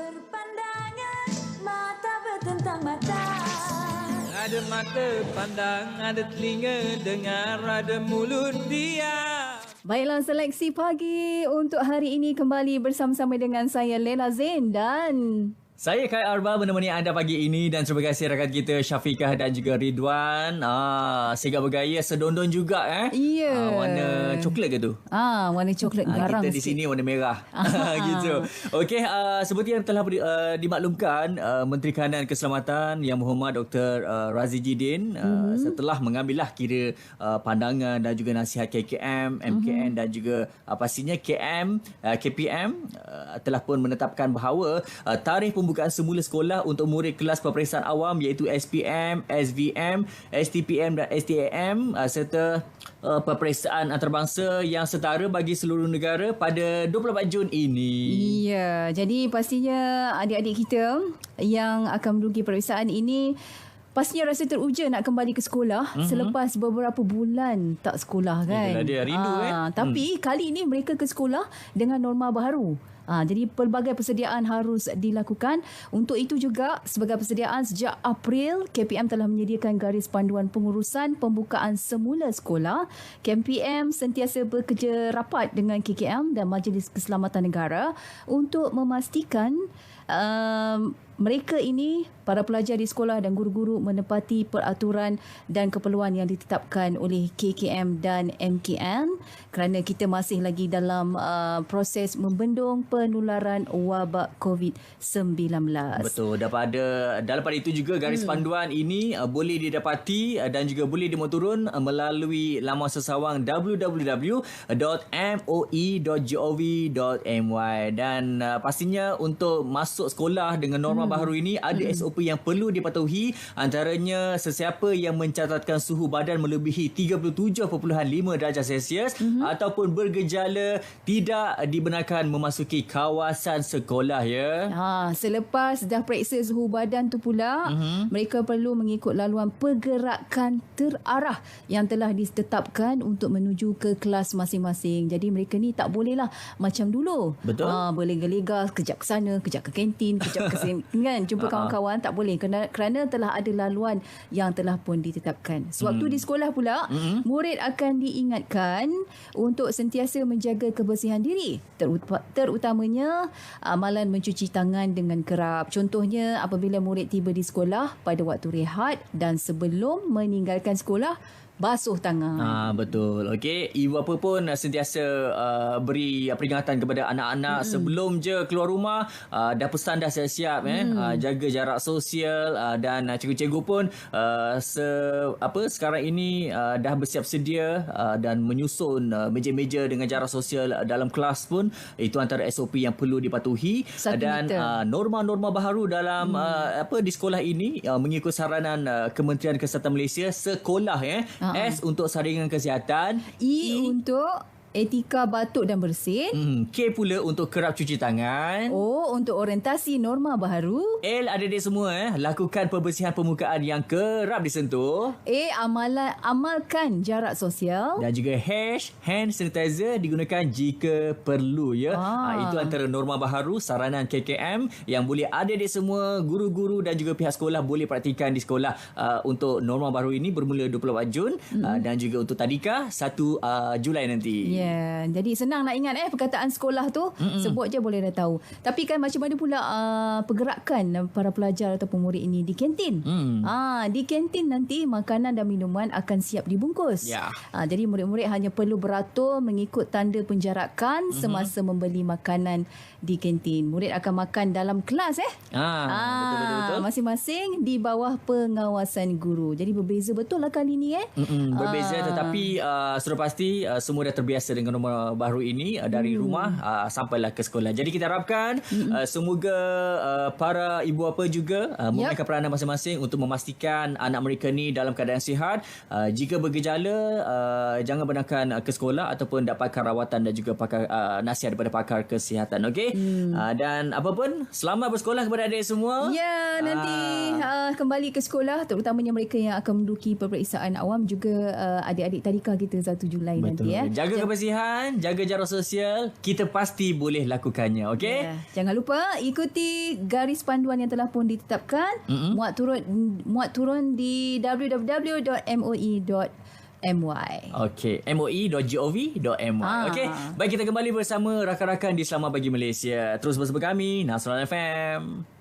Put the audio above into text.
Berpandangan mata bertentang mata. Ada mata pandang, ada telinga dengar, ada mulut diam. Baiklah, seleksi pagi untuk hari ini kembali bersama-sama dengan saya Lela Zain dan Saya Kai Arba menemani anda pagi ini dan terima kasih rakan kita Syafiqah dan juga Ridwan. Sigap bergaya sedondon juga Ya. warna coklat ke tu? warna coklat garang kita di sikit. sini warna merah. Gitu. Okey, seperti yang telah dimaklumkan, Menteri Kanan Keselamatan Yang Berhormat Dr. Razi Jidin setelah mengambillah kira pandangan dan juga nasihat KKM, MKN dan juga pastinya KPM telah pun menetapkan bahawa tarikh pembukaan semula sekolah untuk murid kelas peperiksaan awam iaitu SPM, SVM, STPM dan STAM serta peperiksaan antarabangsa yang setara bagi seluruh negara pada 24 Jun ini. Ya, jadi pastinya adik-adik kita yang akan menduduki peperiksaan ini pastinya rasa teruja nak kembali ke sekolah selepas beberapa bulan tak sekolah kan. Yalah, dia rindu Tapi kali ini mereka ke sekolah dengan norma baharu. Jadi pelbagai persediaan harus dilakukan. Untuk itu juga sebagai persediaan sejak April, KPM telah menyediakan garis panduan pengurusan pembukaan semula sekolah. KPM sentiasa bekerja rapat dengan KKM dan Majlis Keselamatan Negara untuk memastikan mereka ini, para pelajar di sekolah dan guru-guru menepati peraturan dan keperluan yang ditetapkan oleh KKM dan MKN kerana kita masih lagi dalam proses membendung penularan wabak COVID-19. Betul. Dalam pada itu juga garis panduan ini boleh didapati dan juga boleh dimuat turun melalui laman sesawang www.moi.gov.my dan pastinya untuk masuk sekolah dengan norma baru ini ada SOP yang perlu dipatuhi, antaranya sesiapa yang mencatatkan suhu badan melebihi 37.5 darjah Celsius ataupun bergejala tidak dibenarkan memasuki kawasan sekolah ya. Selepas dah periksa suhu badan tu pula, mereka perlu mengikut laluan pergerakan terarah yang telah ditetapkan untuk menuju ke kelas masing-masing. Jadi mereka ni tak bolehlah macam dulu. Betul. Berlega-lega kejap ke sana, kejap ke kantin, kejap ke sini kan, jumpa kawan-kawan, tak boleh kerana telah ada laluan yang telah pun ditetapkan. Sewaktu di sekolah pula, murid akan diingatkan untuk sentiasa menjaga kebersihan diri, terutamanya amalan mencuci tangan dengan kerap. Contohnya apabila murid tiba di sekolah pada waktu rehat dan sebelum meninggalkan sekolah, basuh tangan. Betul. Okey, ibu bapa pun sentiasa beri peringatan kepada anak-anak sebelum je keluar rumah, dah pesan dah siap-siap jaga jarak sosial dan cikgu-cikgu pun sekarang ini dah bersiap sedia dan menyusun meja-meja dengan jarak sosial dalam kelas pun. Itu antara SOP yang perlu dipatuhi. Dan norma-norma baru dalam di sekolah ini mengikut saranan Kementerian Kesihatan Malaysia, sekolah S untuk saringan kesihatan, E untuk etika batuk dan bersin, K pula untuk kerap cuci tangan, O untuk orientasi norma baharu, L adik-adik semua lakukan pembersihan permukaan yang kerap disentuh, A amalkan jarak sosial, dan juga H hand sanitizer digunakan jika perlu ya. Itu antara norma baharu saranan KKM yang boleh adik-adik semua, guru-guru dan juga pihak sekolah boleh praktikan di sekolah untuk norma baru ini bermula 24 Jun dan juga untuk tadika 1 Julai nanti. Ya, jadi senang nak ingat perkataan sekolah tu, sebut je boleh dah tahu. Tapi kan macam mana pula pergerakan para pelajar ataupun murid ini di kantin? Di kantin nanti makanan dan minuman akan siap dibungkus. Ya. Jadi murid-murid hanya perlu beratur mengikut tanda penjarakan semasa membeli makanan di kantin. Murid akan makan dalam kelas Betul. Masing-masing di bawah pengawasan guru. Jadi berbeza betul lah kali ni Berbeza tetapi sudah pasti semua dah terbiasa dengan norma baru ini dari rumah sampailah ke sekolah. Jadi kita harapkan semoga para ibu bapa juga memainkan peranan masing-masing untuk memastikan anak mereka ni dalam keadaan sihat. Jika bergejala jangan benarkan ke sekolah ataupun dapatkan rawatan dan juga nasihat daripada pakar kesihatan. Okey. Dan apa pun selamat bersekolah kepada adik semua. Ya, nanti kembali ke sekolah, terutamanya mereka yang akan menduduki peperiksaan awam, juga adik-adik tadika kita 1 Julai Betul. nanti Jaga kebersihan kebersihan, jaga jarak sosial, kita pasti boleh lakukannya, okey? Ya. Jangan lupa ikuti garis panduan yang telah pun ditetapkan. Muat turun di www.moi.my. Okey, moi.gov.my. Okey, baik, kita kembali bersama rakan-rakan di Selamat Pagi Malaysia. Terus bersama kami, Nasrul FM.